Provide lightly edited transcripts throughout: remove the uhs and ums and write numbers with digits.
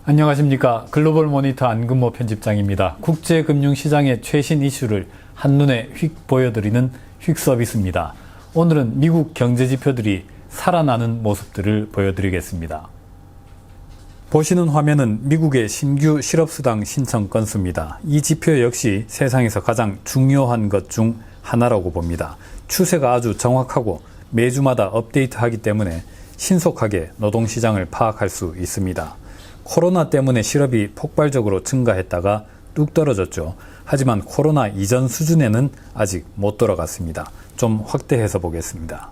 안녕하십니까. 글로벌 모니터 안근모 편집장입니다. 국제금융시장의 최신 이슈를 한눈에 휙 보여드리는 휙 서비스입니다. 오늘은 미국 경제지표들이 살아나는 모습들을 보여드리겠습니다. 보시는 화면은 미국의 신규 실업수당 신청 건수입니다. 이 지표 역시 세상에서 가장 중요한 것 중 하나라고 봅니다. 추세가 아주 정확하고 매주마다 업데이트하기 때문에 신속하게 노동시장을 파악할 수 있습니다. 코로나 때문에 실업이 폭발적으로 증가했다가 뚝 떨어졌죠. 하지만 코로나 이전 수준에는 아직 못 돌아갔습니다. 좀 확대해서 보겠습니다.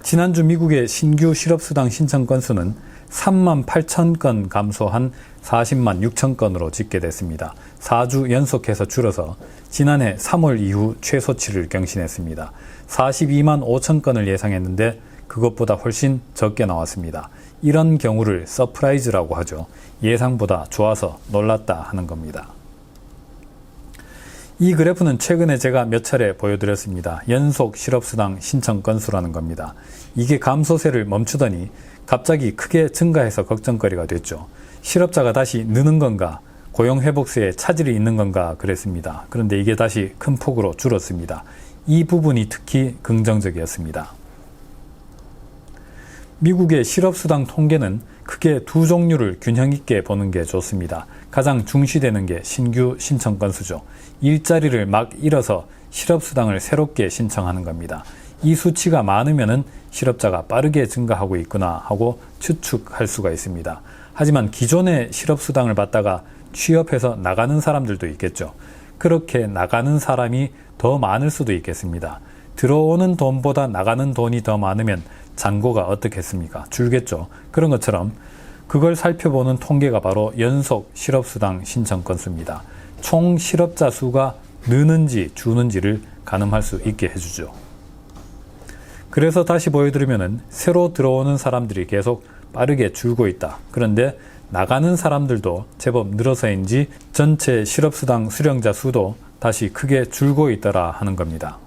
지난주 미국의 신규 실업수당 신청 건수는 3만 8천 건 감소한 40만 6천 건으로 집계됐습니다. 4주 연속해서 줄어서 지난해 3월 이후 최소치를 경신했습니다. 42만 5천 건을 예상했는데 그것보다 훨씬 적게 나왔습니다. 이런 경우를 서프라이즈라고 하죠. 예상보다 좋아서 놀랐다 하는 겁니다. 이 그래프는 최근에 제가 몇 차례 보여드렸습니다. 연속 실업수당 신청 건수라는 겁니다. 이게 감소세를 멈추더니 갑자기 크게 증가해서 걱정거리가 됐죠. 실업자가 다시 느는 건가, 고용회복세에 차질이 있는 건가 그랬습니다. 그런데 이게 다시 큰 폭으로 줄었습니다. 이 부분이 특히 긍정적이었습니다. 미국의 실업수당 통계는 크게 두 종류를 균형 있게 보는 게 좋습니다. 가장 중시되는 게 신규 신청 건수죠. 일자리를 막 잃어서 실업수당을 새롭게 신청하는 겁니다. 이 수치가 많으면은 실업자가 빠르게 증가하고 있구나 하고 추측할 수가 있습니다. 하지만 기존의 실업수당을 받다가 취업해서 나가는 사람들도 있겠죠. 그렇게 나가는 사람이 더 많을 수도 있겠습니다. 들어오는 돈보다 나가는 돈이 더 많으면 잔고가 어떻겠습니까? 줄겠죠. 그런 것처럼 그걸 살펴보는 통계가 바로 연속 실업수당 신청 건수입니다. 총 실업자 수가 느는지 주는지를 가늠할 수 있게 해주죠. 그래서 다시 보여드리면은 새로 들어오는 사람들이 계속 빠르게 줄고 있다. 그런데 나가는 사람들도 제법 늘어서인지 전체 실업수당 수령자 수도 다시 크게 줄고 있더라 하는 겁니다.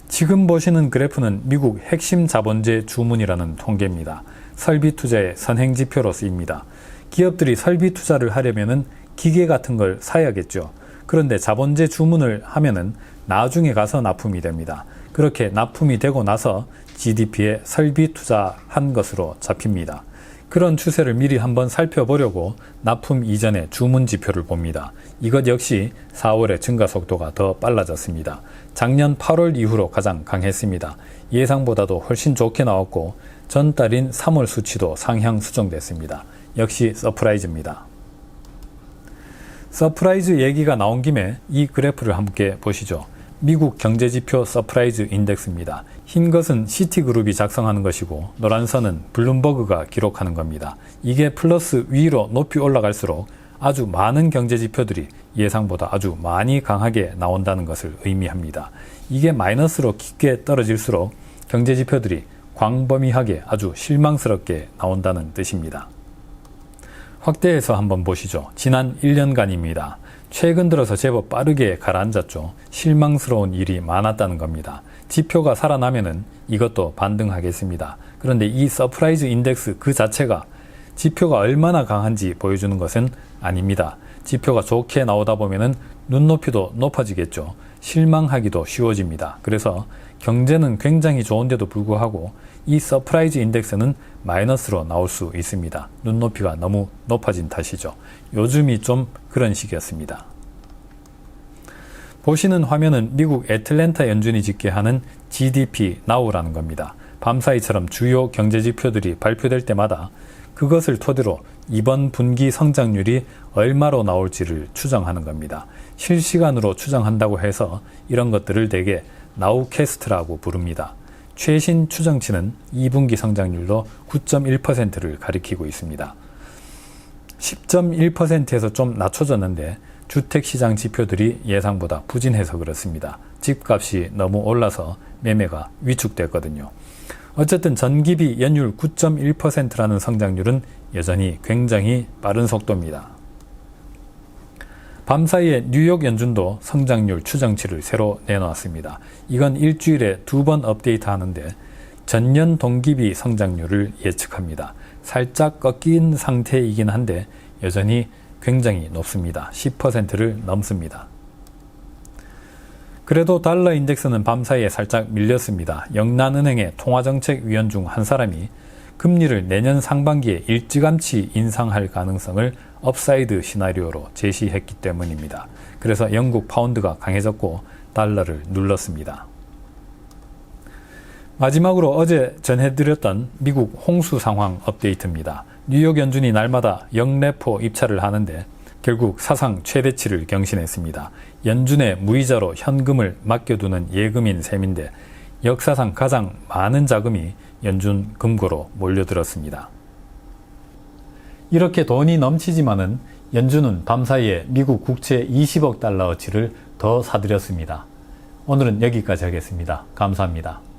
지금 보시는 그래프는 미국 핵심 자본재 주문이라는 통계입니다. 설비 투자의 선행지표로 쓰입니다. 기업들이 설비 투자를 하려면은 기계 같은 걸 사야겠죠. 그런데 자본재 주문을 하면은 나중에 가서 납품이 됩니다. 그렇게 납품이 되고 나서 GDP에 설비 투자한 것으로 잡힙니다. 그런 추세를 미리 한번 살펴보려고 납품 이전에 주문 지표를 봅니다. 이것 역시 4월의 증가 속도가 더 빨라졌습니다. 작년 8월 이후로 가장 강했습니다. 예상보다도 훨씬 좋게 나왔고 전달인 3월 수치도 상향 수정됐습니다. 역시 서프라이즈입니다. 서프라이즈 얘기가 나온 김에 이 그래프를 함께 보시죠. 미국 경제지표 서프라이즈 인덱스입니다. 흰 것은 시티그룹이 작성하는 것이고 노란 선은 블룸버그가 기록하는 겁니다. 이게 플러스 위로 높이 올라갈수록 아주 많은 경제지표들이 예상보다 아주 많이 강하게 나온다는 것을 의미합니다. 이게 마이너스로 깊게 떨어질수록 경제지표들이 광범위하게 아주 실망스럽게 나온다는 뜻입니다. 확대해서 한번 보시죠. 지난 1년간입니다. 최근 들어서 제법 빠르게 가라앉았죠. 실망스러운 일이 많았다는 겁니다. 지표가 살아나면은 이것도 반등하겠습니다. 그런데 이 서프라이즈 인덱스 그 자체가 지표가 얼마나 강한지 보여주는 것은 아닙니다. 지표가 좋게 나오다 보면은 눈높이도 높아지겠죠. 실망하기도 쉬워집니다. 그래서 경제는 굉장히 좋은데도 불구하고 이 서프라이즈 인덱스는 마이너스로 나올 수 있습니다. 눈높이가 너무 높아진 탓이죠. 요즘이 좀 그런 시기였습니다. 보시는 화면은 미국 애틀랜타 연준이 집계하는 GDP Now라는 겁니다. 밤사이처럼 주요 경제지표들이 발표될 때마다 그것을 토대로 이번 분기 성장률이 얼마로 나올지를 추정하는 겁니다. 실시간으로 추정한다고 해서 이런 것들을 대개 나우캐스트라고 부릅니다. 최신 추정치는 2분기 성장률로 9.1%를 가리키고 있습니다. 10.1%에서 좀 낮춰졌는데 주택시장 지표들이 예상보다 부진해서 그렇습니다. 집값이 너무 올라서 매매가 위축됐거든요. 어쨌든 전기비 연율 9.1%라는 성장률은 여전히 굉장히 빠른 속도입니다. 밤사이에 뉴욕 연준도 성장률 추정치를 새로 내놓았습니다. 이건 일주일에 2번 업데이트 하는데 전년 동기비 성장률을 예측합니다. 살짝 꺾인 상태이긴 한데 여전히 굉장히 높습니다. 10%를 넘습니다. 그래도 달러 인덱스는 밤사이에 살짝 밀렸습니다. 영란은행의 통화정책위원 중 한 사람이 금리를 내년 상반기에 일찌감치 인상할 가능성을 업사이드 시나리오로 제시했기 때문입니다. 그래서 영국 파운드가 강해졌고 달러를 눌렀습니다. 마지막으로 어제 전해드렸던 미국 홍수 상황 업데이트입니다. 뉴욕 연준이 날마다 0레포 입찰을 하는데 결국 사상 최대치를 경신했습니다. 연준의 무이자로 현금을 맡겨두는 예금인 셈인데 역사상 가장 많은 자금이 연준 금고로 몰려들었습니다. 이렇게 돈이 넘치지만은 연준은 밤사이에 미국 국채 20억 달러어치를 더 사들였습니다. 오늘은 여기까지 하겠습니다. 감사합니다.